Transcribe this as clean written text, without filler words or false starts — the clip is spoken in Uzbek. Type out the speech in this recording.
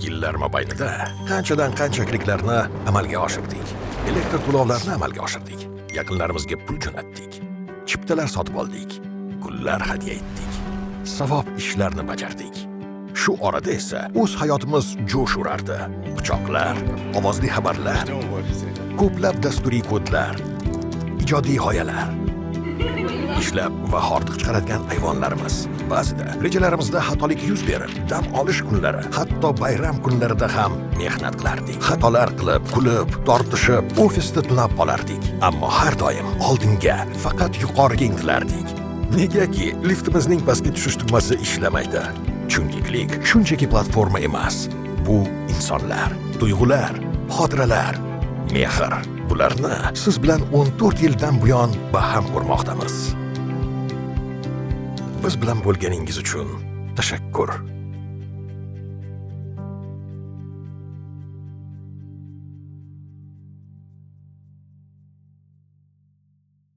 Yillar mobaynida qanchadan qancha kliklarni amalga oshirdik. Elektr to'lovlarini amalga oshirdik. Yaqinlarimizga pul jo'natdik. Chiptalar sotib oldik. Gullar hadya etdik. Savob ishlarni bajardik. Shu orada esa o'z hayotimiz jo'sh urardi. Pichoqlar, ovozli xabarlar, ko'plab dasturiy kodlar, ijodiy g'oyalar, ishlab va hordiq chiqaradigan ayvonlarimiz. Ba'zida rejalarimizda xatolik yuz berib, dam olish kunlari, hatto bayram kunlarida ham mehnat qilardik. Xatolar qilib, kulib, tortishib, ofisda tunab qolardik. Ammo har doim oldinga, faqat yuqoriga intilardik. Negaki liftimizning pastga tushish tugmasi ishlamaydi. Chunki Klik shunchaki platforma emas. Bu insonlar, tuyg'ular, xotiralar, mehr. Bularni siz bilan 14 yildan buyon baham ko'rmoqdamiz. Biz bilan bo'lganingiz uchun tashakkur.